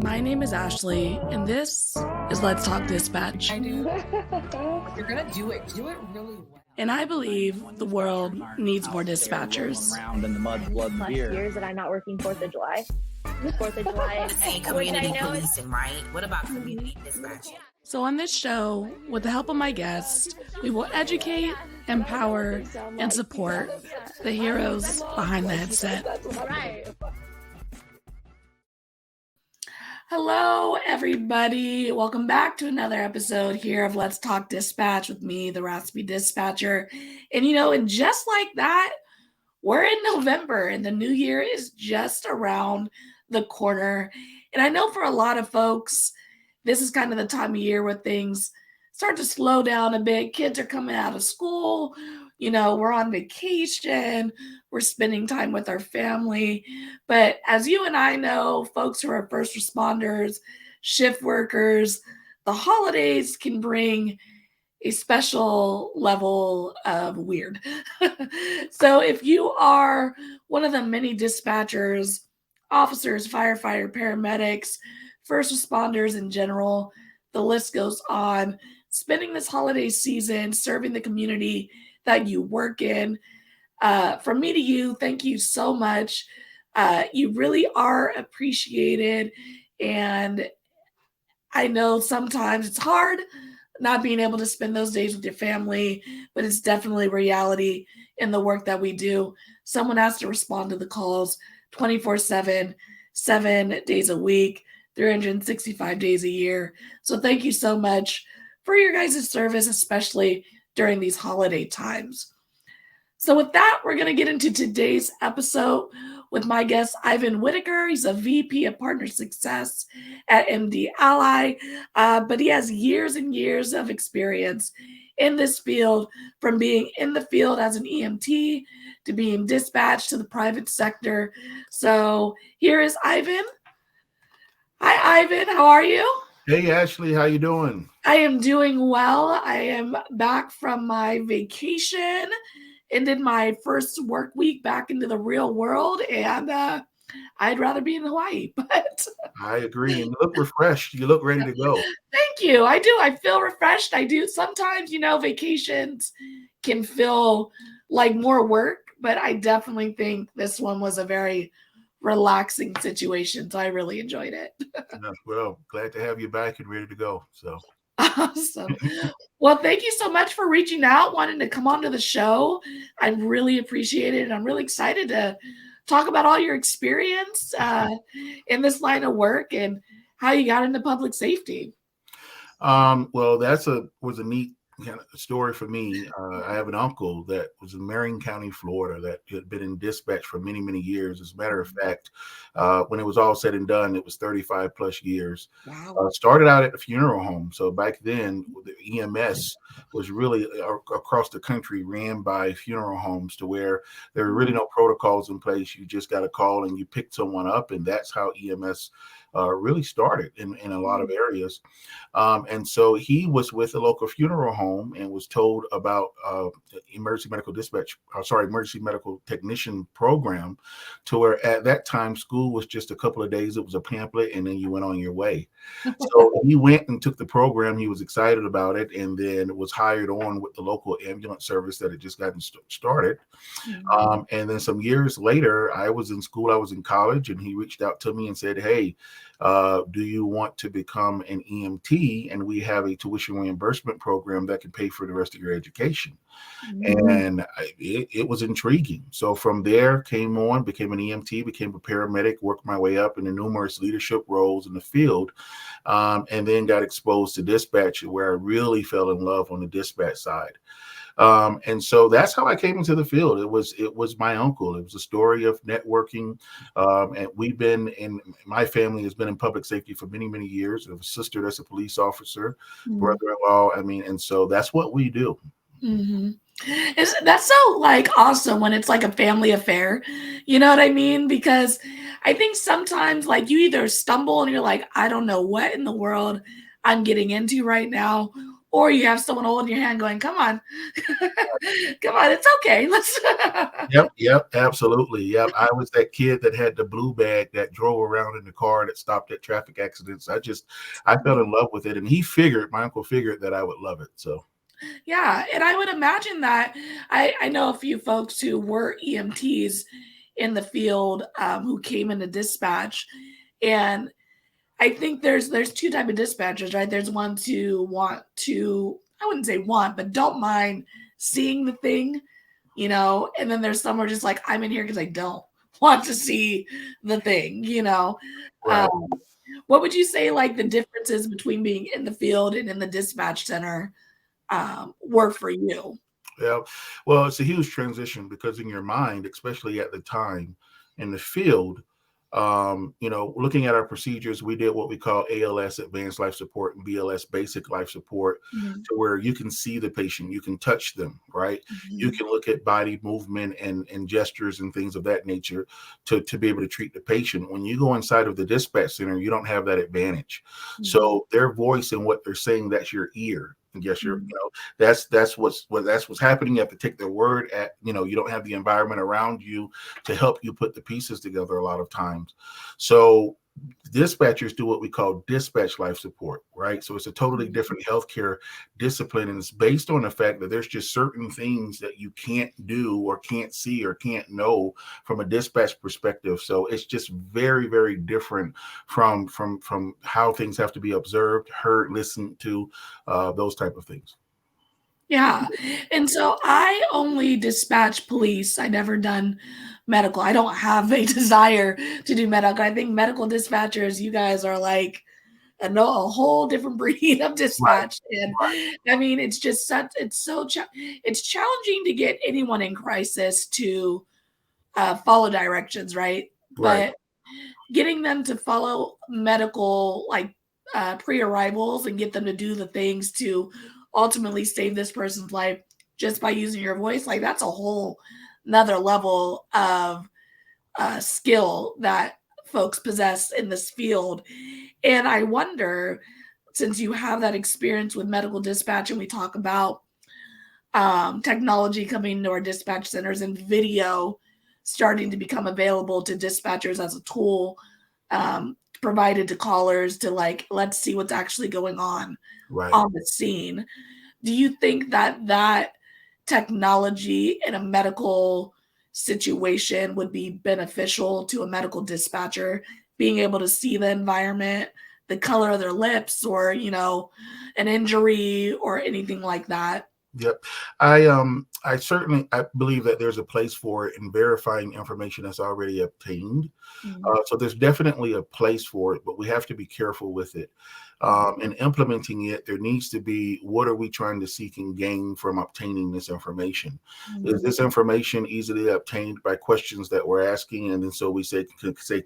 My name is Ashley, and this is Let's Talk Dispatch. I do. You're gonna do it. Do it really well. And I believe the world needs more dispatchers. Around in the mud, blood, and beer. Years that I'm not working 4th of July. 4th of July. Saying community policing, right? What about community dispatching? So on this show, with the help of my guests, we will educate, empower, and support the heroes behind the headset. Right. Hello, everybody. Welcome back to another episode here of Let's Talk Dispatch with me, the Raspy Dispatcher. And just like that, we're in November and the new year is just around the corner. And I know for a lot of folks, this is kind of the time of year where things start to slow down a bit. Kids are coming out of school. We're on vacation. We're spending time with our family. But as you and I know, folks who are first responders, shift workers, the holidays can bring a special level of weird. So if you are one of the many dispatchers, officers, firefighter, paramedics, first responders in general, the list goes on, spending this holiday season, serving the community that you work in. From me to you, thank you so much. You really are appreciated. And I know sometimes it's hard not being able to spend those days with your family, but it's definitely reality in the work that we do. Someone has to respond to the calls 24/7, 7 days a week, 365 days a year. So thank you so much for your guys' service, especially during these holiday times. So with that, we're going to get into today's episode with my guest, Ivan Whitaker. He's a VP of Partner Success at MD Ally, but he has years and years of experience in this field, from being in the field as an EMT to being dispatched to the private sector. So here is Ivan. Hi, Ivan. How are you? Hey, Ashley, how you doing? I am doing well. I am back from my vacation, ended my first work week back into the real world, and I'd rather be in Hawaii. But I agree. And you look refreshed. You look ready to go. Thank you. I do. I feel refreshed. I do. Sometimes, vacations can feel like more work, but I definitely think this one was a very relaxing situation. So I really enjoyed it. Well, glad to have you back and ready to go. So awesome. Well, thank you so much for reaching out, wanting to come onto the show. I really appreciate it. And I'm really excited to talk about all your experience in this line of work and how you got into public safety. Well, was a neat kind of story for me. I have an uncle that was in Marion County, Florida, that had been in dispatch for many, many years. As a matter of fact, when it was all said and done, it was 35 plus years. Wow. Started out at a funeral home. So back then, the EMS was really across the country ran by funeral homes, to where there were really no protocols in place. You just got a call and you picked someone up, and that's how EMS really started in a lot of areas. And so he was with a local funeral home and was told about emergency medical technician program, to where at that time school was just a couple of days. It was a pamphlet, and then you went on your way. So he went and took the program. He was excited about it, and then was hired on with the local ambulance service that had just gotten started. And then some years later, I was in school, I was in college, and he reached out to me and said, hey, do you want to become an EMT? And we have a tuition reimbursement program that can pay for the rest of your education. And it was intriguing. So from there, became an EMT, became a paramedic, worked my way up into numerous leadership roles in the field, and then got exposed to dispatch, where I really fell in love on the dispatch side. And so that's how I came into the field. It was my uncle. It was a story of networking. And my family has been in public safety for many, many years. I have a sister that's a police officer, brother-in-law. And so that's what we do. Mm-hmm. That's so awesome when it's like a family affair. You know what I mean? Because I think sometimes you either stumble and you're like, I don't know what in the world I'm getting into right now, or you have someone holding your hand going, come on, come on, it's okay. Let's. Yep, absolutely. Yep. I was that kid that had the blue bag that drove around in the car that stopped at traffic accidents. I fell in love with it. And my uncle figured that I would love it. So, Yeah. And I would imagine that I know a few folks who were EMTs in the field who came into dispatch. And I think there's two type of dispatchers, right? There's ones who want to, I wouldn't say want, but don't mind seeing the thing, and then there's some who are just like, I'm in here because I don't want to see the thing. right. Um, what would you say like the differences between being in the field and in the dispatch center were for you? Yeah. Well, it's a huge transition because in your mind, especially at the time in the field, looking at our procedures, we did what we call ALS, advanced life support, and BLS, basic life support, Mhm. to where you can see the patient, you can touch them, right? You Mhm. can look at body movement and gestures and things of that nature to be able to treat the patient. When you go inside of the dispatch center, you don't have that advantage. Mhm. So their voice and what they're saying, that's your ear. And yes, Mhm. that's what's happening. You have to take their word at, you don't have the environment around you to help you put the pieces together a lot of times. So dispatchers do what we call dispatch life support, right? So it's a totally different healthcare discipline, and it's based on the fact that there's just certain things that you can't do or can't see or can't know from a dispatch perspective. So it's just very, very different from how things have to be observed, heard, listened to, those type of things. Yeah. And so I only dispatch police. I never done medical. I don't have a desire to do medical. I think medical dispatchers, you guys are like a whole different breed of Right, dispatch. And right, I mean, it's just such, it's challenging to get anyone in crisis to follow directions, right? right, But getting them to follow medical like pre-arrivals and get them to do the things to ultimately save this person's life just by using your voice, like that's a whole another level of skill that folks possess in this field. And I wonder, since you have that experience with medical dispatch and we talk about technology coming to our dispatch centers and video starting to become available to dispatchers as a tool provided to callers to like, let's see what's actually going right. on the scene. Do you think that that technology in a medical situation would be beneficial to a medical dispatcher, being able to see the environment, the color of their lips, or, an injury or anything like that? Yep. I certainly I believe that there's a place for it in verifying information that's already obtained. Mhm. So there's definitely a place for it, but we have to be careful with it. In implementing it, there needs to be, what are we trying to seek and gain from obtaining this information? Is Mhm. this information easily obtained by questions that we're asking? And then so we say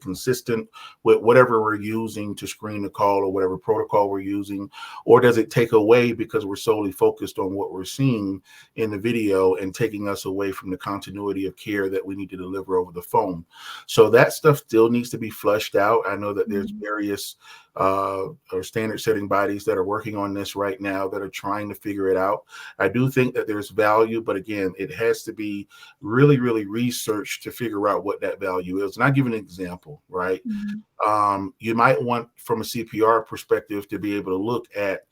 consistent with whatever we're using to screen the call or whatever protocol we're using, or does it take away because we're solely focused on what we're seeing in the video and taking us away from the continuity of care that we need to deliver over the phone? So that stuff still needs to be flushed out. I know that there's Mhm. various or standard setting bodies that are working on this right now that are trying to figure it out. I do think that there's value, but again, it has to be really, really researched to figure out what that value is. And I'll give an example, right? Mhm. You might want, from a CPR perspective, to be able to look at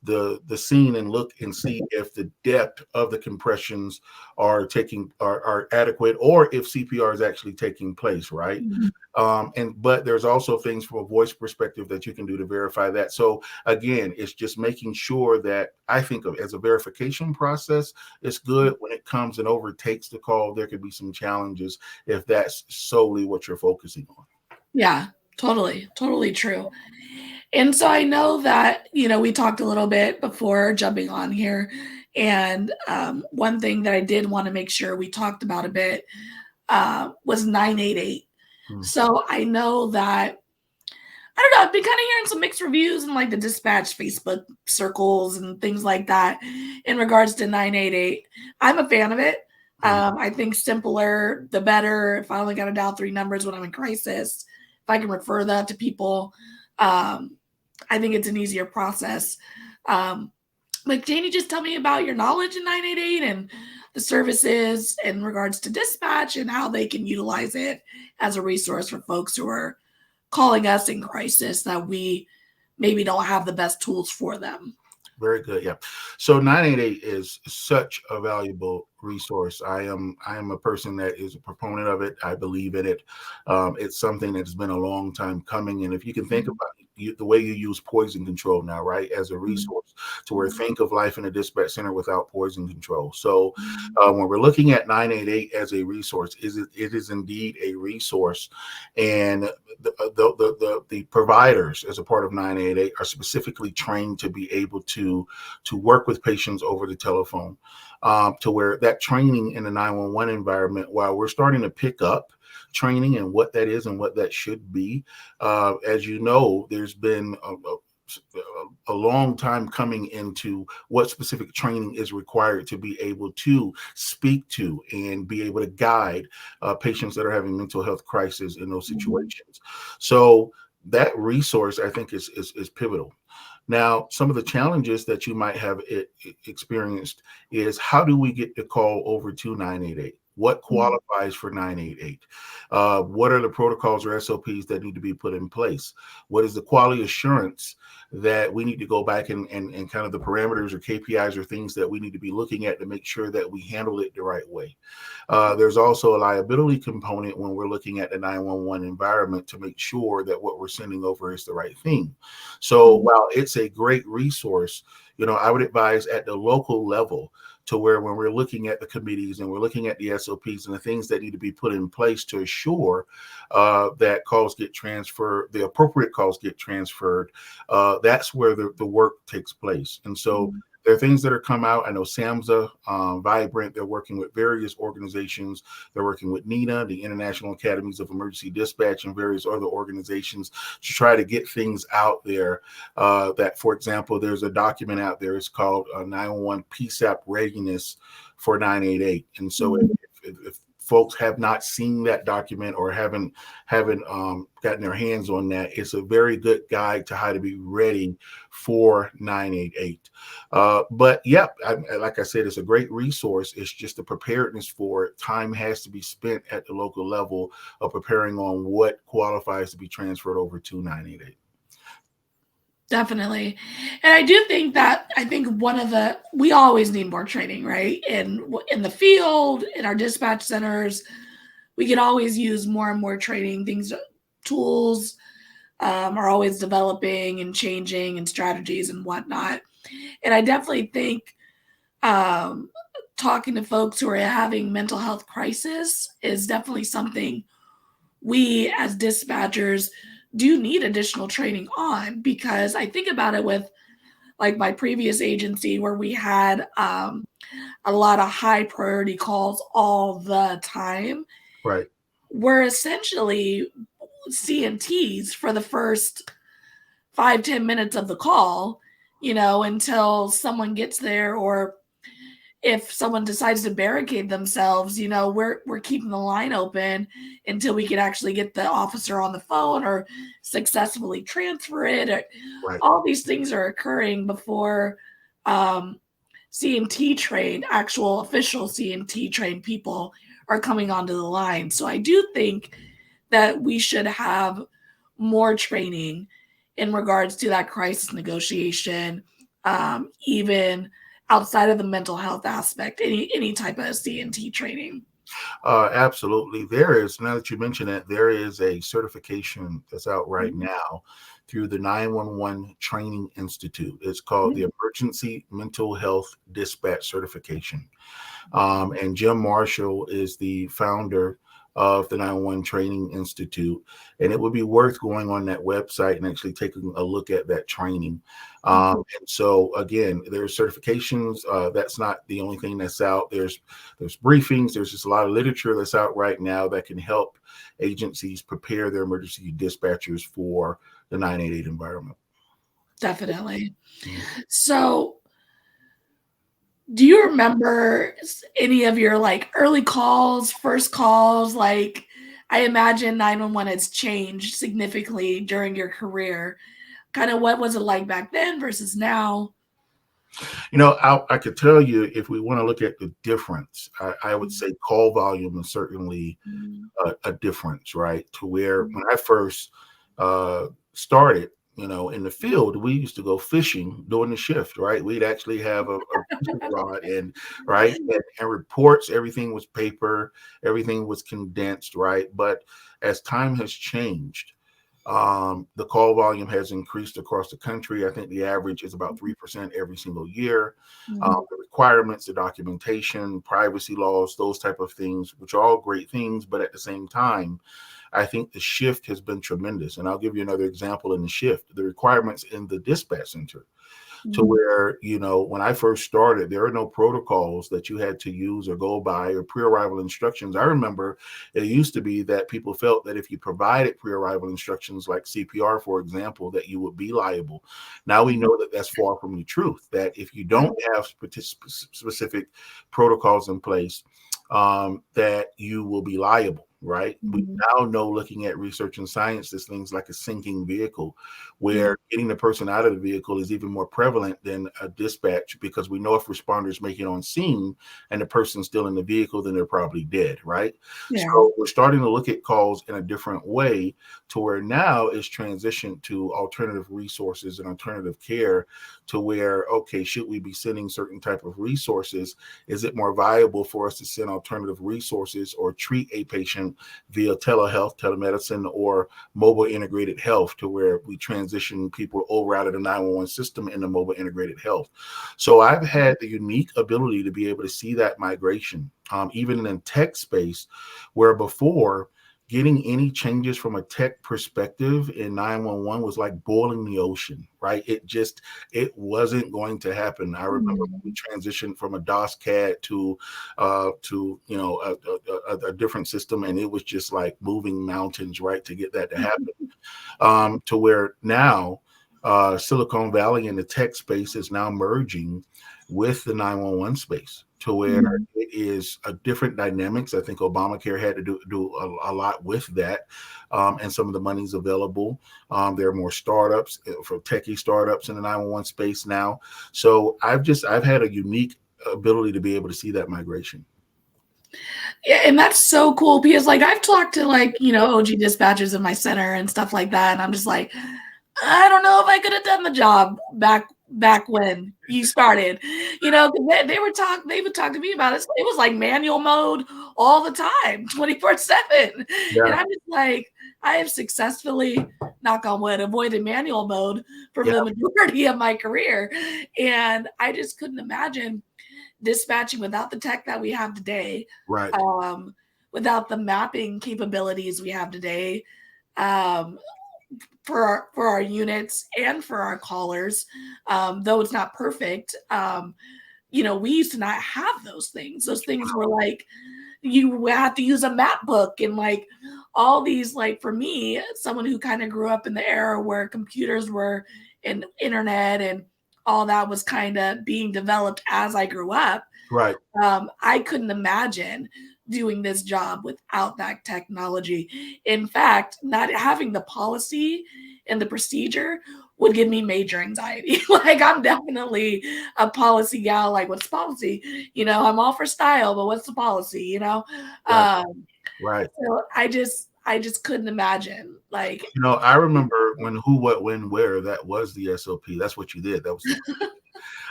the scene and look and see if the depth of the compressions are adequate, or if CPR is actually taking place, right? Mhm. But there's also things from a voice perspective that you can do to verify that. So again, it's just making sure that, I think of as a verification process, it's good. When it comes and overtakes the call, there could be some challenges if that's solely what you're focusing on. Yeah, totally, totally true. And so I know that, we talked a little bit before jumping on here. And one thing that I did want to make sure we talked about a bit was 988. Hmm. So I know that, I don't know, I've been kind of hearing some mixed reviews in like the dispatch Facebook circles and things like that in regards to 988. I'm a fan of it. Hmm. I think simpler, the better. If I only got to dial three numbers when I'm in crisis, if I can refer that to people, I think it's an easier process. Um, Like, can you just tell me about your knowledge in 988 and the services in regards to dispatch and how they can utilize it as a resource for folks who are calling us in crisis that we maybe don't have the best tools for them? Very good. Yeah. So 988 is such a valuable resource. I am a person that is a proponent of it. I believe in it. It's something that's been a long time coming. And if you can think about it, the way you use poison control now, right, as a resource, to where think of life in a dispatch center without poison control. So when we're looking at 988 as a resource, it is indeed a resource, and the providers as a part of 988 are specifically trained to be able to work with patients over the telephone, to where that training in the 911 environment, while we're starting to pick up training and what that is and what that should be, as you know, there's been a long time coming into what specific training is required to be able to speak to and be able to guide patients that are having mental health crisis in those situations. So that resource, I think, is pivotal. Now, some of the challenges that you might have experienced is, how do we get the call over to 988? What qualifies for 988? What are the protocols or SOPs that need to be put in place? What is the quality assurance that we need to go back and kind of the parameters or KPIs or things that we need to be looking at to make sure that we handle it the right way? There's also a liability component when we're looking at the 911 environment to make sure that what we're sending over is the right thing. So while it's a great resource, I would advise at the local level, to where when we're looking at the committees and we're looking at the SOPs and the things that need to be put in place to assure that calls get transferred, the appropriate calls get transferred, that's where the work takes place. And so there are things that are come out. I know SAMHSA, Vibrant, they're working with various organizations. They're working with NINA, the International Academies of Emergency Dispatch, and various other organizations to try to get things out there. That, for example, there's a document out there. It's called 911 PSAP Readiness for 988. And so if folks have not seen that document or haven't gotten their hands on that, it's a very good guide to how to be ready for 988. But yeah, like I said, it's a great resource. It's just the preparedness for it. Time has to be spent at the local level of preparing on what qualifies to be transferred over to 988. Definitely. And I do think that, we always need more training, right? In the field, in our dispatch centers, we can always use more and more training. Tools are always developing and changing, and strategies and whatnot. And I definitely think talking to folks who are having mental health crisis is definitely something we as dispatchers do need additional training on, because I think about it with like my previous agency where we had a lot of high priority calls all the time. Right. We're essentially CNTs for the first 5-10 minutes of the call, until someone gets there, or if someone decides to barricade themselves, we're keeping the line open until we can actually get the officer on the phone or successfully transfer it. Right. All these things are occurring before CMT trained, actual official CMT trained people are coming onto the line. So I do think that we should have more training in regards to that crisis negotiation, even outside of the mental health aspect, any type of CNT training. Absolutely. Now that you mention it, there is a certification that's out right now through the 911 Training Institute. It's called the Emergency Mental Health Dispatch Certification. And Jim Marshall is the founder of the 911 Training Institute. And it would be worth going on that website and actually taking a look at that training. And so again, there's certifications. That's not the only thing that's out. There's briefings. There's just a lot of literature that's out right now that can help agencies prepare their emergency dispatchers for the 988 environment. Definitely. So do you remember any of your early calls, first calls? I imagine 911 has changed significantly during your career. Kind of what was it like back then versus now? I could tell you if we want to look at the difference, I would say call volume is certainly a difference, right? To where when I first started, in the field, we used to go fishing during the shift, right? We'd actually have a fishing rod and right and reports. Everything was paper, everything was condensed, right? But as time has changed, the call volume has increased across the country. I think the average is about 3% every single year. The requirements, the documentation, privacy laws, those type of things, which are all great things, but at the same time, I think the shift has been tremendous. And I'll give you another example in the shift, the requirements in the dispatch center. To where, when I first started, there are no protocols that you had to use or go by or pre-arrival instructions. I remember it used to be that people felt that if you provided pre-arrival instructions like CPR, for example, that you would be liable. Now we know that that's far from the truth, that if you don't have specific protocols in place, that you will be liable. Right. We now know, looking at research and science, there's things like a sinking vehicle where getting the person out of the vehicle is even more prevalent than a dispatch, because we know if responders make it on scene and the person's still in the vehicle, then they're probably dead. Right. Yeah. So we're starting to look at calls in a different way, to where now it's transitioned to alternative resources and alternative care, to where, okay, should we be sending certain type of resources? Is it more viable for us to send alternative resources or treat a patient via telehealth, telemedicine, or mobile integrated health, to where we transition people over out of the 911 system into mobile integrated health? So I've had the unique ability to be able to see that migration, even in the tech space, where before, getting any changes from a tech perspective in 911 was like boiling the ocean, right? It wasn't going to happen. I remember we transitioned from a DOS CAD to a different system, and it was just like moving mountains, right, to get that to happen. To where now Silicon Valley and the tech space is now merging with the 911 space, to where it is a different dynamics. I think Obamacare had to do a lot with that, and some of the money's available. There are more startups for techie startups in the 911 space now. So I've had a unique ability to be able to see that migration. Yeah, and that's so cool, because I've talked to OG dispatchers in my center and stuff like that, and I'm just like, I don't know if I could have done the job back when you started, 'cause they would talk to me about it. It was like manual mode all the time, 24/7. And I'm just like, I have successfully, knock on wood, avoided manual mode for the majority of my career. And I just couldn't imagine dispatching without the tech that we have today, Right. Without the mapping capabilities we have today. For our units and for our callers, though it's not perfect. We used to not have those things. Those things were like, you have to use a map book and all these, for me, someone who kind of grew up in the era where computers were and internet and all that was kind of being developed as I grew up. Right. I couldn't imagine doing this job without that technology. In fact, not having the policy and the procedure would give me major anxiety. I'm definitely a policy gal. What's policy? I'm all for style, but what's the policy? Right. So I just couldn't imagine. I remember when, who, what, when, where, that was the SOP. That's what you did. That was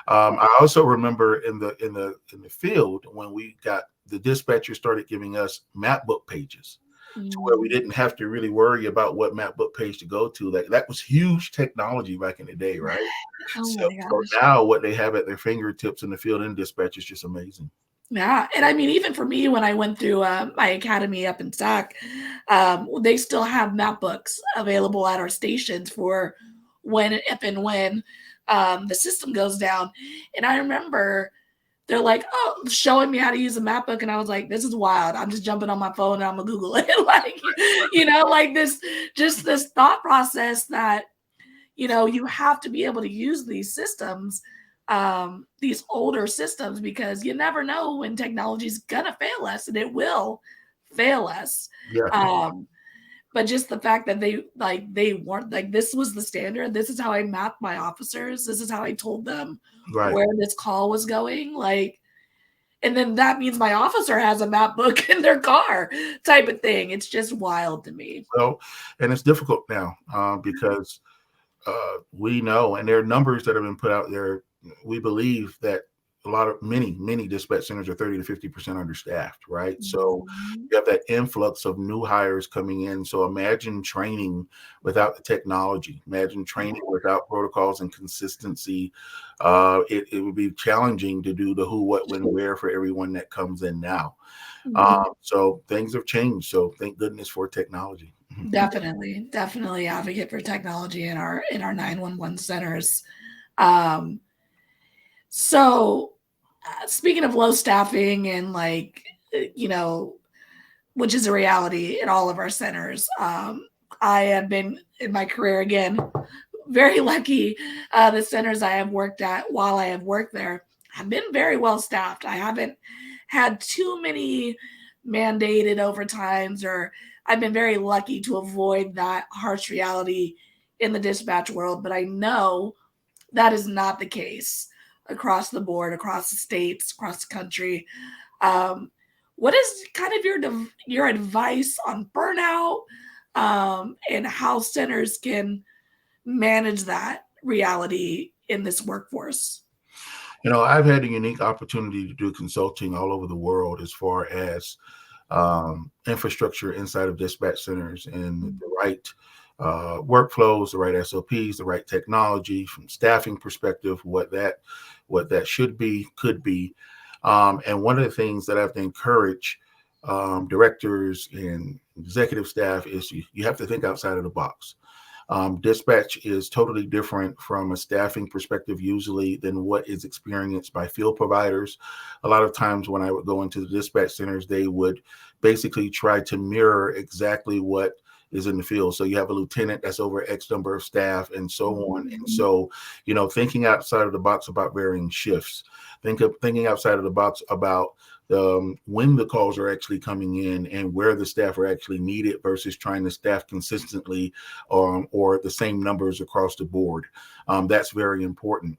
I also remember in the field, when we got the dispatcher started giving us map book pages, to where we didn't have to really worry about what map book page to go to. That was huge technology back in the day, right? So now what they have at their fingertips in the field and dispatch is just amazing. Yeah. And I mean, even for me, when I went through my academy up in SAC, they still have map books available at our stations for if and when the system goes down. And I remember they're like, oh, showing me how to use a map book. And I was like, this is wild. I'm just jumping on my phone and I'm gonna Google it. This thought process that, you have to be able to use these systems, these older systems, because you never know when technology is gonna fail us, and it will fail us. Yeah. but just the fact that they weren't like, this was the standard. This is how I mapped my officers. This is how I told them Right. where this call was going. Like, and then that means my officer has a map book in their car type of thing. It's just wild to me. So, and it's difficult now because we know, and there are numbers that have been put out there. We believe that many dispatch centers are 30 to 50% understaffed, right? So you have that influx of new hires coming in. So imagine training without the technology. Imagine training without protocols and consistency. It would be challenging to do the who, what, when, where for everyone that comes in now. So things have changed. So thank goodness for technology. Definitely advocate for technology in our 911 centers. So speaking of low staffing and like, which is a reality in all of our centers. I have been in my career, again, very lucky. The centers I have worked at while I have worked there have been very well staffed. I haven't had too many mandated overtimes, or I've been very lucky to avoid that harsh reality in the dispatch world. But I know that is not the case across the board, across the states, across the country. What is kind of your advice on burnout, and how centers can manage that reality in this workforce? I've had a unique opportunity to do consulting all over the world as far as infrastructure inside of dispatch centers and the right workflows, the right SOPs, the right technology from staffing perspective, what that should be, could be. And one of the things that I have to encourage directors and executive staff is you have to think outside of the box. Dispatch is totally different from a staffing perspective usually than what is experienced by field providers. A lot of times when I would go into the dispatch centers, they would basically try to mirror exactly what is in the field. So you have a lieutenant that's over X number of staff and so on. And so, thinking outside of the box about varying shifts, thinking outside of the box about when the calls are actually coming in and where the staff are actually needed versus trying to staff consistently or the same numbers across the board. That's very important.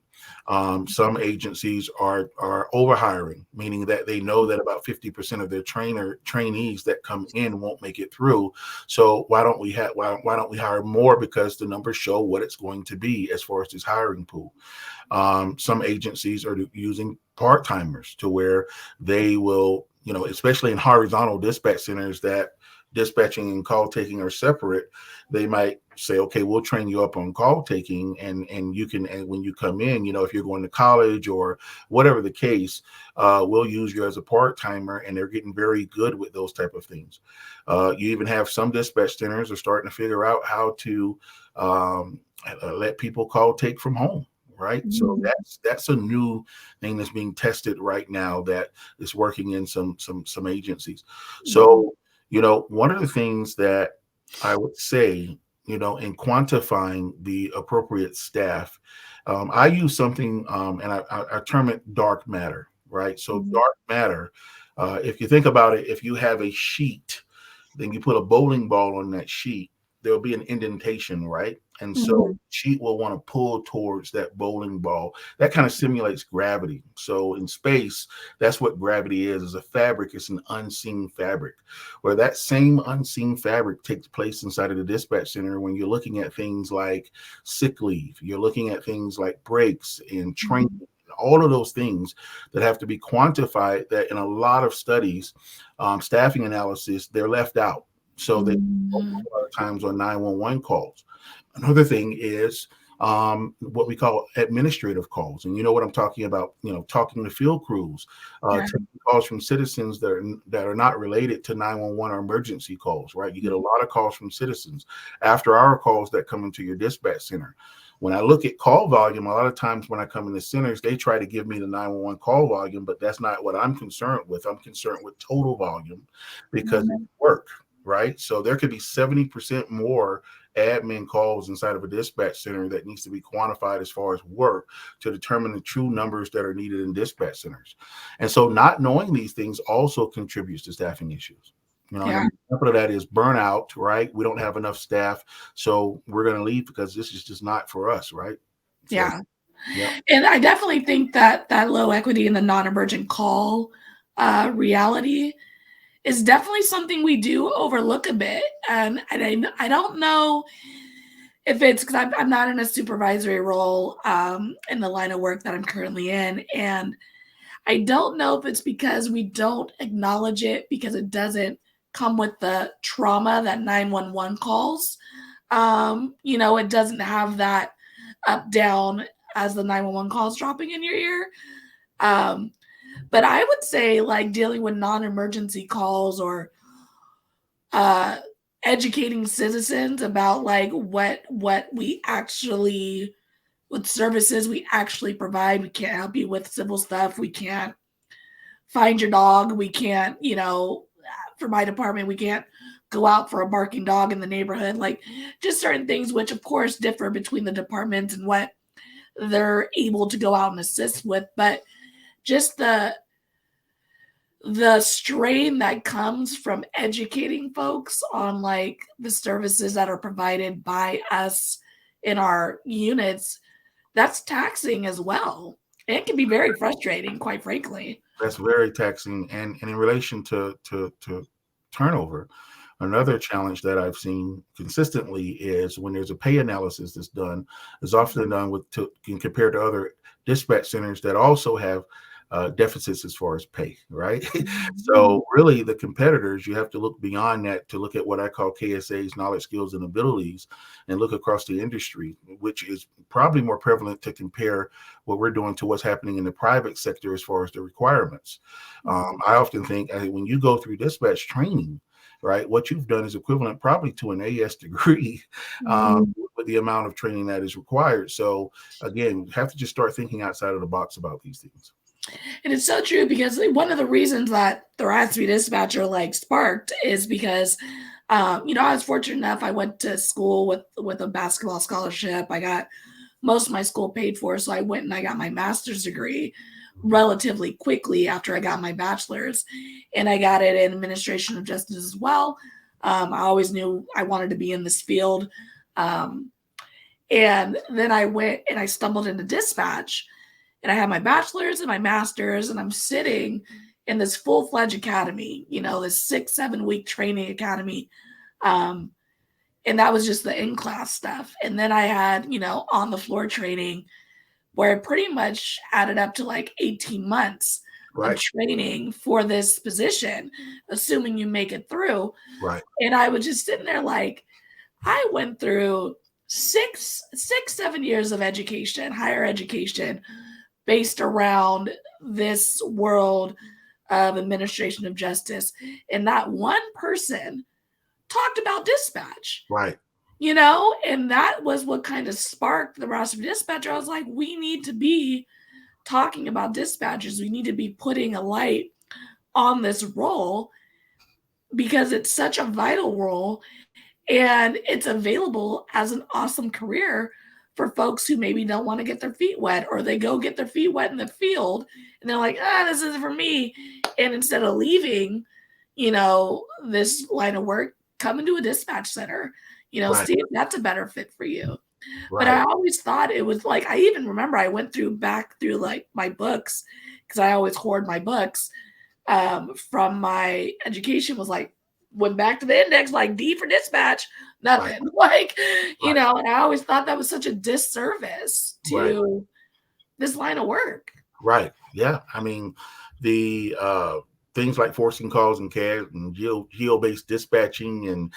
Some agencies are overhiring, meaning that they know that about 50% of their trainees that come in won't make it through. So why don't we hire more, because the numbers show what it's going to be as far as this hiring pool. Some agencies are using part-timers to where they will, especially in horizontal dispatch centers that dispatching and call taking are separate, they might say, okay, we'll train you up on call taking and you can, and when you come in, if you're going to college or whatever the case, we'll use you as a part-timer, and they're getting very good with those type of things. You even have some dispatch centers are starting to figure out how to let people call take from home. Right. So that's a new thing that's being tested right now that is working in some agencies. So, one of the things that I would say, in quantifying the appropriate staff, I use something and I term it dark matter. Right. So dark matter, if you think about it, if you have a sheet, then you put a bowling ball on that sheet, there'll be an indentation, right? And so sheet will want to pull towards that bowling ball. That kind of simulates gravity. So in space, that's what gravity is a fabric. It's an unseen fabric, where that same unseen fabric takes place inside of the dispatch center when you're looking at things like sick leave. You're looking at things like breaks and training. All of those things that have to be quantified, that in a lot of studies, staffing analysis, they're left out. So they a lot of times on 911 calls. Another thing is what we call administrative calls. And you know what I'm talking about, talking to field crews, taking calls from citizens that are not related to 911 or emergency calls, right? You get a lot of calls from citizens after hour calls that come into your dispatch center. When I look at call volume, a lot of times when I come into centers, they try to give me the 911 call volume, but that's not what I'm concerned with. I'm concerned with total volume because it's work, right? So there could be 70% more admin calls inside of a dispatch center that needs to be quantified as far as work to determine the true numbers that are needed in dispatch centers. And so not knowing these things also contributes to staffing issues. And an example of that is burnout, right? We don't have enough staff, so we're going to leave because this is just not for us, right? So, Yeah. yeah. And I definitely think that low equity and the non-emergent call reality is definitely something we do overlook a bit. And I don't know if it's because I'm not in a supervisory role in the line of work that I'm currently in. And I don't know if it's because we don't acknowledge it because it doesn't come with the trauma that 911 calls. It doesn't have that up down as the 911 calls dropping in your ear. But I would say like dealing with non-emergency calls or educating citizens about like what services we actually provide. We can't help you with civil stuff. We can't find your dog. We can't, for my department, we can't go out for a barking dog in the neighborhood. Like just certain things, which of course differ between the departments and what they're able to go out and assist with. But just the strain that comes from educating folks on like the services that are provided by us in our units, that's taxing as well. It can be very frustrating, quite frankly. That's very taxing. And in relation to turnover, another challenge that I've seen consistently is when there's a pay analysis that's done, is often done compared to other dispatch centers that also have deficits as far as pay, right? So really the competitors, you have to look beyond that to look at what I call KSA's knowledge, skills, and abilities, and look across the industry, which is probably more prevalent to compare what we're doing to what's happening in the private sector as far as the requirements. I often think when you go through dispatch training, right, what you've done is equivalent probably to an AS degree with the amount of training that is required. So again, you have to just start thinking outside of the box about these things. And it's so true because one of the reasons that the Raspy Dispatcher like sparked is because, I was fortunate enough. I went to school with a basketball scholarship. I got most of my school paid for. So I went and I got my master's degree relatively quickly after I got my bachelor's, and I got it in administration of justice as well. I always knew I wanted to be in this field. And then I went and I stumbled into dispatch. And I had my bachelor's and my master's, and I'm sitting in this full-fledged academy, this 6-7 week training academy. And that was just the in-class stuff. And then I had, on the floor training where it pretty much added up to like 18 months of training for this position, assuming you make it through. Right. And I was just sitting there like, I went through 6-7 years of education, higher education, based around this world of administration of justice. And not one person talked about dispatch. Right. And that was what kind of sparked the Raspy Dispatcher. I was like, we need to be talking about dispatchers. We need to be putting a light on this role because it's such a vital role and it's available as an awesome career for folks who maybe don't want to get their feet wet, or they go get their feet wet in the field and they're like, this isn't for me. And instead of leaving, this line of work, come into a dispatch center, see if that's a better fit for you. But I always thought it was like, I even remember I went back through like my books, because I always hoard my books from my education, was like, went back to the index, like D for dispatch, nothing. And I always thought that was such a disservice to this line of work. Right. Yeah. I mean, the things like forcing calls and CAD and geo-based dispatching and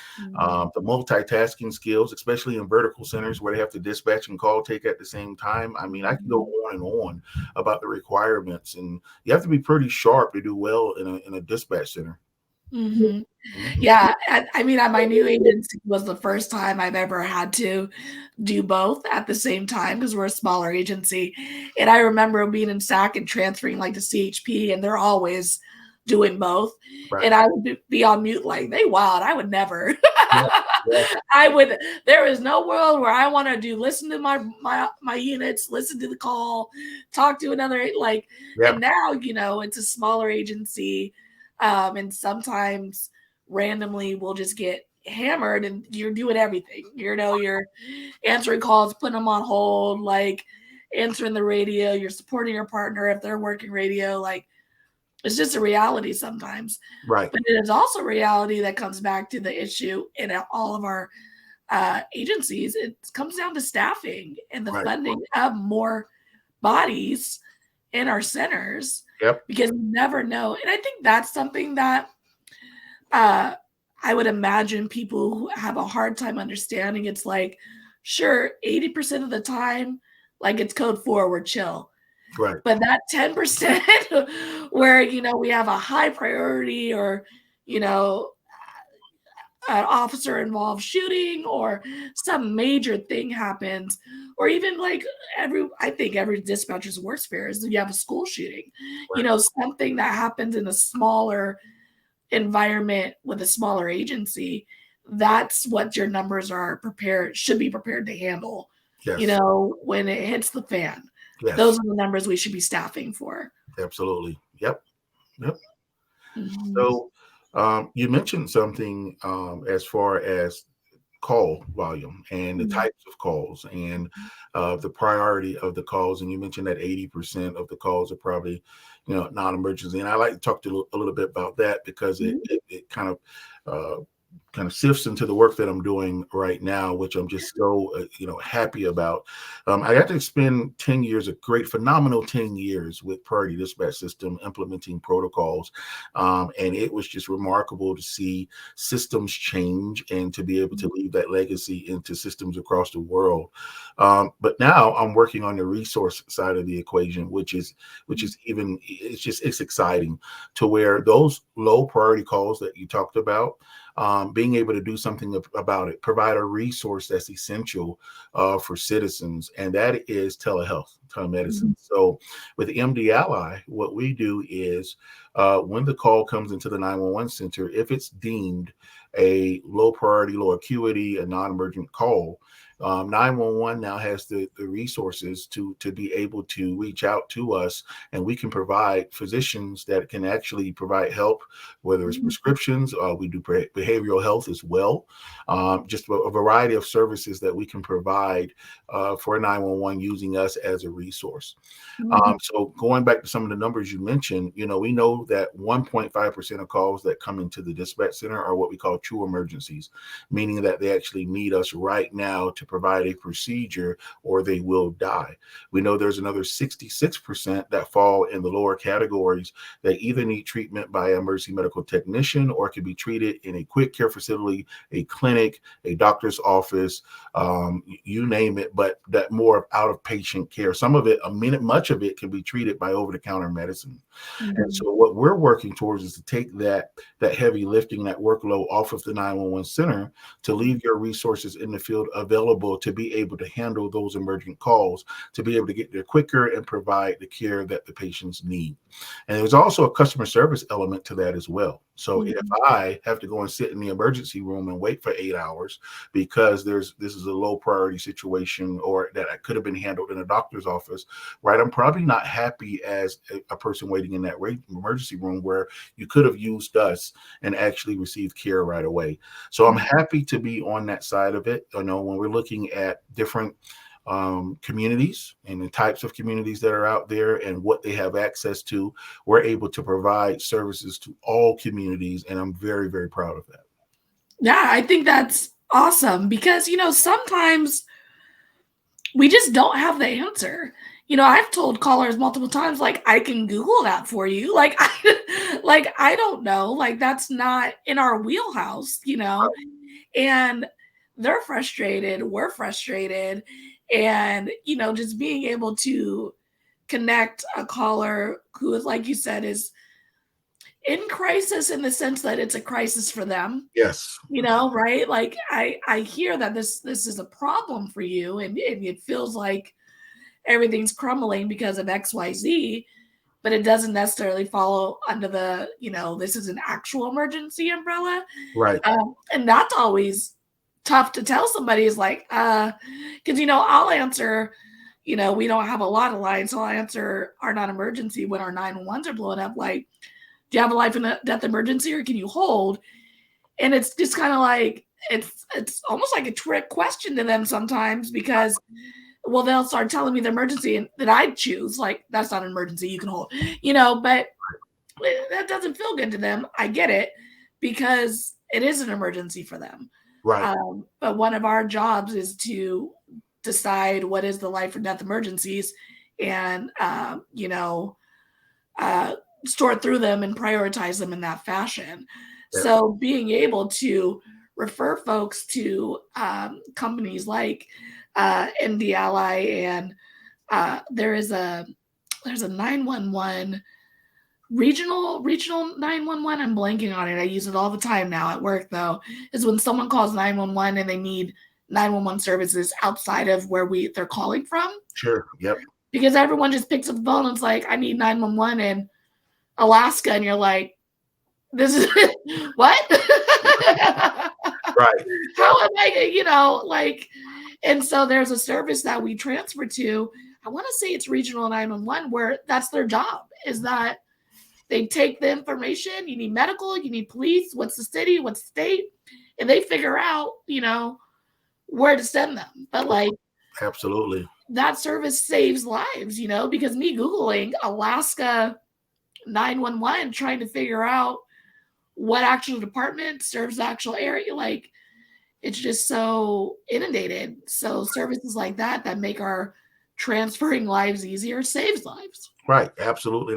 the multitasking skills, especially in vertical centers where they have to dispatch and call take at the same time. I mean, I can go on and on about the requirements, and you have to be pretty sharp to do well in a dispatch center. Mm-hmm. Yeah, I mean, at my new agency was the first time I've ever had to do both at the same time because we're a smaller agency. And I remember being in SAC and transferring like to CHP, and they're always doing both. And I would be on mute like, they wild. I would never. There is no world where I want to listen to my units, listen to the call, talk to another, and now, it's a smaller agency. And sometimes randomly will just get hammered and you're doing everything. You're answering calls, putting them on hold, like answering the radio, you're supporting your partner if they're working radio. Like, it's just a reality sometimes. Right. But it is also reality that comes back to the issue in all of our agencies. It comes down to staffing and the Right. funding of more bodies in our centers. Yep. Because you never know. And I think that's something that I would imagine people who have a hard time understanding. It's like, sure, 80% of the time, like it's code 4, we're chill. Right. But that 10% where, we have a high priority or, an officer involved shooting or some major thing happens, or even like I think every dispatcher's worst fear is you have a school shooting, Right. Something that happens in a smaller environment with a smaller agency. That's what your numbers should be prepared to handle. Yes. When it hits the fan. Yes. Those are the numbers we should be staffing for. Absolutely. Yep. Mhm. So you mentioned something as far as call volume and the Mhm. types of calls and the priority of the calls. And you mentioned that 80% of the calls are probably, non-emergency. And I like to talk to a little bit about that because it kind of sifts into the work that I'm doing right now, which I'm just so happy about. I got to spend 10 years, a great, phenomenal 10 years with Priority Dispatch System implementing protocols, and it was just remarkable to see systems change and to be able to leave that legacy into systems across the world. But now I'm working on the resource side of the equation, which is even it's exciting to where those low priority calls that you talked about. Being able to do something about it, provide a resource that's essential for citizens, and that is telemedicine. Mm-hmm. So with MD Ally, what we do is when the call comes into the 911 center, if it's deemed a low priority, low acuity, a non-emergent call, 911 now has the resources to be able to reach out to us, and we can provide physicians that can actually provide help, whether it's prescriptions, we do behavioral health as well, just a variety of services that we can provide for 911 using us as a resource. So going back to some of the numbers you mentioned, we know that 1.5% of calls that come into the dispatch center are what we call true emergencies, meaning that they actually need us right now to provide a procedure or they will die. We know there's another 66% that fall in the lower categories that either need treatment by an emergency medical technician or can be treated in a quick care facility, a clinic, a doctor's office, you name it, but that more out of patient care. Some of it, much of it can be treated by over-the-counter medicine. And so what we're working towards is to take that heavy lifting, that workload off of the 911 center to leave your resources in the field available to be able to handle those emergent calls, to be able to get there quicker and provide the care that the patients need. And there's also a customer service element to that as well. So if I have to go and sit in the emergency room and wait for 8 hours because this is a low priority situation or that could have been handled in a doctor's office, right? I'm probably not happy as a person waiting in that emergency room where you could have used us and actually received care right away. So I'm happy to be on that side of it. When we're looking at different communities and the types of communities that are out there and what they have access to, we're able to provide services to all communities. And I'm very, very proud of that. Yeah, I think that's awesome because, sometimes we just don't have the answer. I've told callers multiple times, like, I can Google that for you. Like, I don't know. Like, that's not in our wheelhouse, and they're frustrated. We're frustrated. And, just being able to connect a caller who is, like you said, is in crisis in the sense that it's a crisis for them. Yes. Right? Like I hear that this is a problem for you and it feels like everything's crumbling because of XYZ, but it doesn't necessarily follow under the, this is an actual emergency umbrella. Right. And that's always tough to tell somebody is like, because, I'll answer, we don't have a lot of lines. So I'll answer our non-emergency when our 911s are blowing up. Like, do you have a life and death emergency or can you hold? And it's just kind of like, it's almost like a trick question to them sometimes because, well, they'll start telling me the emergency and that I choose, like, that's not an emergency, you can hold, but that doesn't feel good to them. I get it because it is an emergency for them. Right. But one of our jobs is to decide what is the life or death emergencies and, sort through them and prioritize them in that fashion. Yeah. So being able to refer folks to companies like MD Ally and there's a 911 regional 911. I'm blanking on it. I use it all the time now at work though, is when someone calls 911 and they need 911 services outside of where they're calling from. Sure. Yep. Because everyone just picks up the phone and it's like, I need 911 in Alaska. And you're like, this is what? Right. How am I, and so there's a service that we transfer to. I want to say it's regional 911 where that's their job, is that they take the information. You need medical, you need police, what's the city, what's the state, and they figure out, where to send them. But absolutely, that service saves lives, because me Googling Alaska 911, trying to figure out what actual department serves the actual area, it's just so inundated. So services like that make our transferring lives easier saves lives. Right. Absolutely.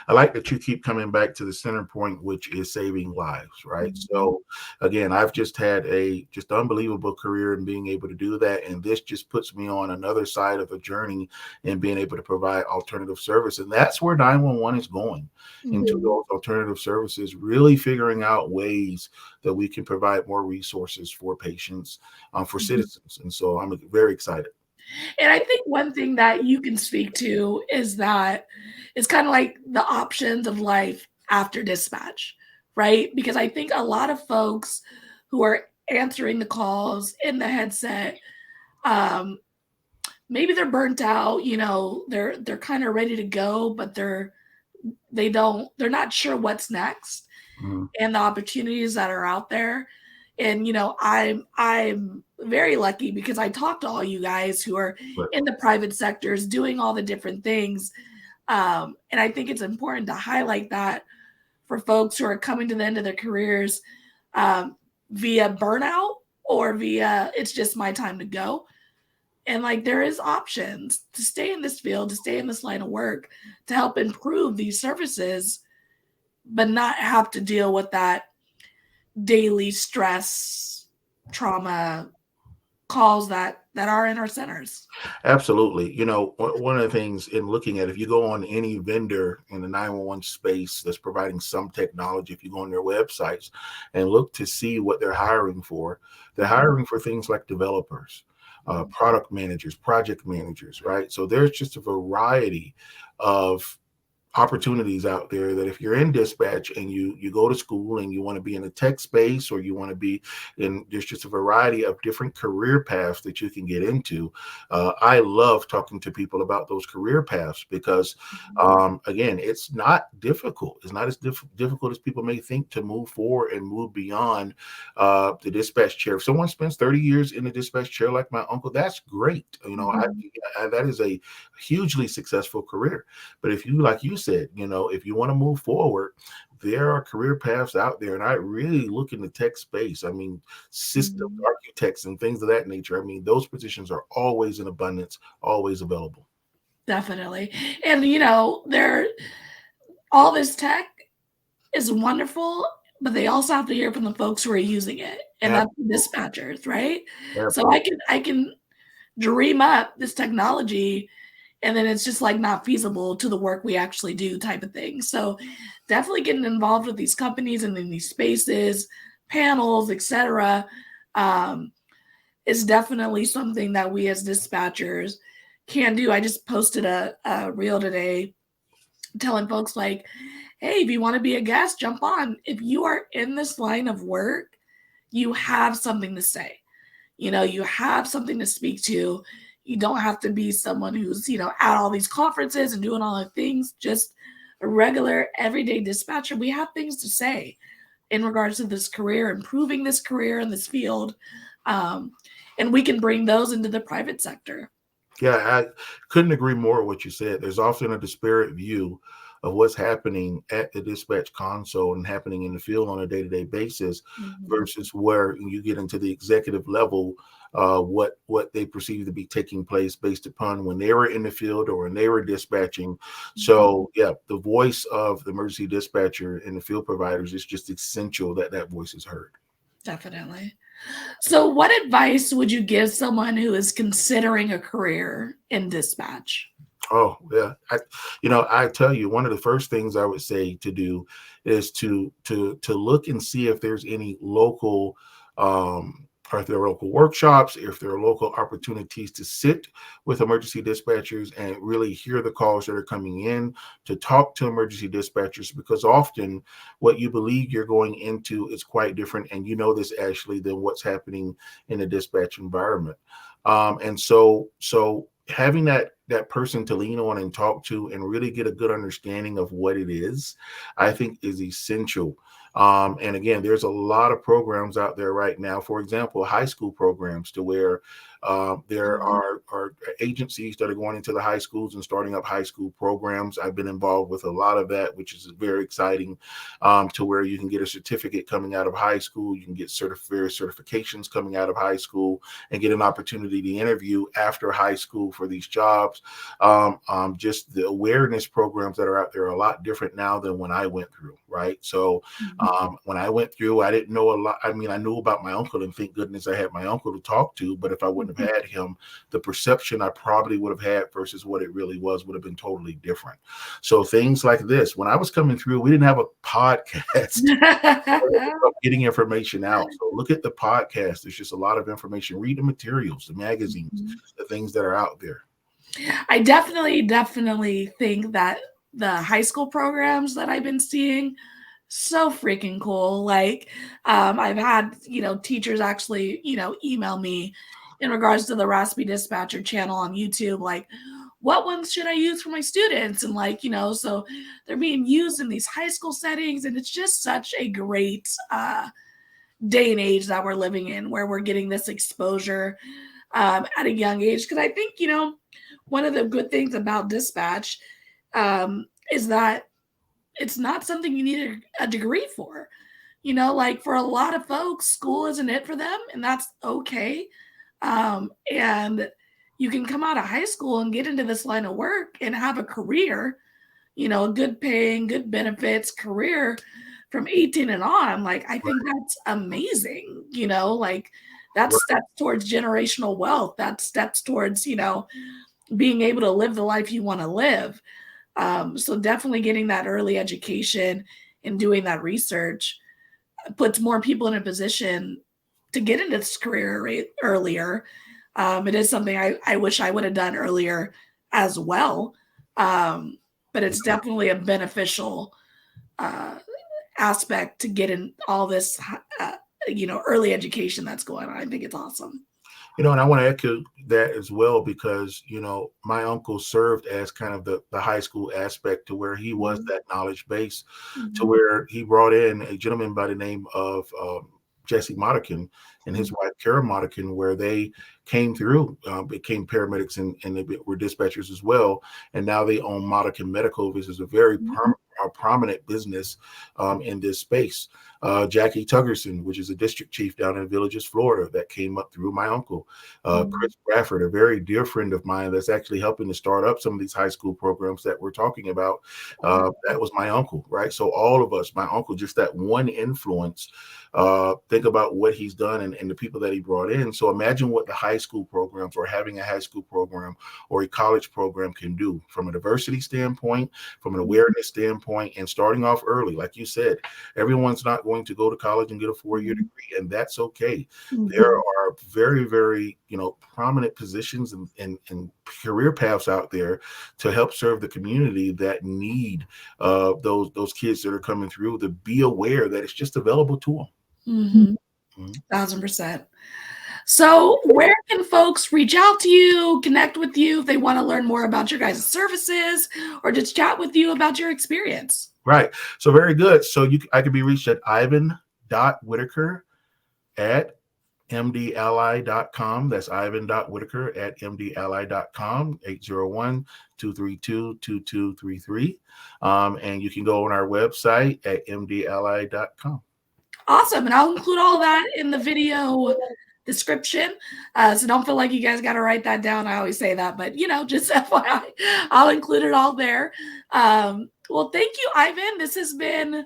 I like that you keep coming back to the center point, which is saving lives. Right. Mm-hmm. So again, I've just had a just unbelievable career in being able to do that. And this just puts me on another side of the journey and being able to provide alternative service. And that's where 911 is going, into those alternative services, really figuring out ways that we can provide more resources for patients, for citizens. And so I'm very excited. And I think one thing that you can speak to is that it's kind of like the options of life after dispatch, right? Because I think a lot of folks who are answering the calls in the headset, maybe they're burnt out, they're kind of ready to go, but they're not sure what's next and the opportunities that are out there. And I'm very lucky because I talk to all you guys who are in the private sectors doing all the different things. And I think it's important to highlight that for folks who are coming to the end of their careers via burnout or via it's just my time to go. And there is options to stay in this field, to stay in this line of work, to help improve these services, but not have to deal with that daily stress, trauma calls that are in our centers. Absolutely. One of the things in looking at, if you go on any vendor in the 911 space that's providing some technology, if you go on their websites and look to see what they're hiring for, they're hiring for things like developers, product managers, project managers, right? So there's just a variety of opportunities out there that if you're in dispatch and you go to school and you want to be in the tech space or you want to be in, there's just a variety of different career paths that you can get into. I love talking to people about those career paths because again, it's not difficult. It's not as difficult as people may think to move forward and move beyond the dispatch chair. If someone spends 30 years in the dispatch chair like my uncle, that's great. That is a hugely successful career. But if you, like you said, if you want to move forward, there are career paths out there. And I really look in the tech space. I mean, system architects and things of that nature. I mean, those positions are always in abundance, always available. Definitely. And, all this tech is wonderful, but they also have to hear from the folks who are using it. And that's the dispatchers, right? Absolutely. So I can dream up this technology and then it's just not feasible to the work we actually do type of thing. So definitely getting involved with these companies and in these spaces, panels, etc., is definitely something that we as dispatchers can do. I just posted a reel today telling folks hey, if you want to be a guest, jump on. If you are in this line of work, you have something to say. You have something to speak to. You don't have to be someone who's, at all these conferences and doing all the things, just a regular everyday dispatcher. We have things to say. in regards to this career, improving this career in this field. And we can bring those into the private sector. Yeah, I couldn't agree more with what you said. There's often a disparate view of what's happening at the dispatch console and happening in the field on a day-to-day basis versus where you get into the executive level, what they perceive to be taking place based upon when they were in the field or when they were dispatching. So yeah, the voice of the emergency dispatcher and the field providers is just essential that voice is heard. Definitely. So what advice would you give someone who is considering a career in dispatch? Oh yeah, I tell you, one of the first things I would say to do is to look and see if there's any local, or if there are local workshops, if there are local opportunities to sit with emergency dispatchers and really hear the calls that are coming in, to talk to emergency dispatchers, because often what you believe you're going into is quite different, and you know this, Ashley, than what's happening in the dispatch environment. And so having that person to lean on and talk to and really get a good understanding of what it is, I think is essential. And again, there's a lot of programs out there right now, for example, high school programs, to where there are agencies that are going into the high schools and starting up high school programs. I've been involved with a lot of that, which is very exciting, to where you can get a certificate coming out of high school. You can get various certifications coming out of high school and get an opportunity to interview after high school for these jobs. Just the awareness programs that are out there are a lot different now than when I went through, right? So when I went through, I didn't know a lot. I mean, I knew about my uncle, and thank goodness I had my uncle to talk to. But if I wouldn't have had him, the perception I probably would have had versus what it really was would have been totally different. So things like this, when I was coming through, we didn't have a podcast of getting information out. So look at the podcast. There's just a lot of information. Read the materials, the magazines, the things that are out there. I definitely think that the high school programs that I've been seeing, so freaking cool. Like, I've had, teachers actually, email me in regards to the Raspy Dispatcher channel on YouTube, like, what ones should I use for my students? And like, so they're being used in these high school settings. And it's just such a great day and age that we're living in, where we're getting this exposure at a young age. Because I think, one of the good things about dispatch is that it's not something you need a degree for. Like for a lot of folks, school isn't it for them, and that's okay. And you can come out of high school and get into this line of work and have a career, a good paying, good benefits career from 18 and on. Like, I think that's amazing, like that's steps towards generational wealth. That's steps towards, being able to live the life you want to live. So definitely getting that early education and doing that research puts more people in a position to get into this career earlier. It is something I wish I would have done earlier as well. But it's definitely a beneficial aspect to get in all this, early education that's going on. I think it's awesome. And I want to echo that as well, because, my uncle served as kind of the high school aspect, to where he was that knowledge base, to where he brought in a gentleman by the name of Jesse Modican and his wife, Kara Modican, where they came through, became paramedics, and they were dispatchers as well. And now they own Modican Medical, which is a very prominent business in this space. Jackie Tuggerson, which is a district chief down in Villages, Florida, that came up through my uncle. Chris Bradford, a very dear friend of mine that's actually helping to start up some of these high school programs that we're talking about. That was my uncle, right? So all of us, my uncle, just that one influence, think about what he's done and the people that he brought in. So imagine what the high school programs, or having a high school program or a college program, can do from a diversity standpoint, from an awareness standpoint, and starting off early. Like you said, everyone's not going to go to college and get a 4-year degree, and that's okay. There are very, very, prominent positions and career paths out there to help serve the community that need those kids that are coming through, to be aware that it's just available to them. 1000%. So where can folks reach out to you, connect with you if they want to learn more about your guys' services or just chat with you about your experience? Right. So very good. So I can be reached at ivan.whitaker at mdally.com. That's ivan.whitaker at mdally.com, 801-232-2233. And you can go on our website at mdally.com. Awesome. And I'll include all that in the video description. So don't feel like you guys got to write that down. I always say that, but just FYI, I'll include it all there. Well, thank you, Ivan. This has been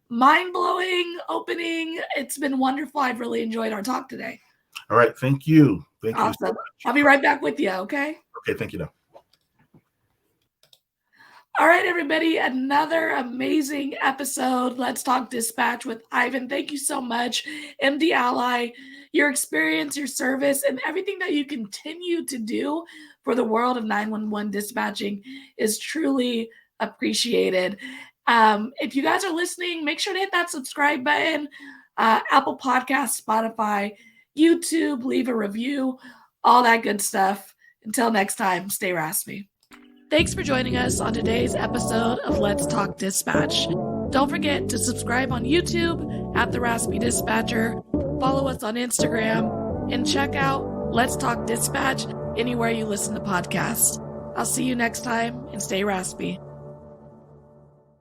mind-blowing, opening. It's been wonderful. I've really enjoyed our talk today. All right. Thank you. Thank you so much. I'll be right back with you. Okay. Okay. Thank you. Though. All right, everybody, another amazing episode. Let's Talk Dispatch with Ivan. Thank you so much, MD Ally. Your experience, your service, and everything that you continue to do for the world of 911 dispatching is truly appreciated. If you guys are listening, make sure to hit that subscribe button, Apple Podcasts, Spotify, YouTube, leave a review, all that good stuff. Until next time, stay raspy. Thanks for joining us on today's episode of Let's Talk Dispatch. Don't forget to subscribe on YouTube at The Raspy Dispatcher, follow us on Instagram, and check out Let's Talk Dispatch anywhere you listen to podcasts. I'll see you next time, and stay raspy.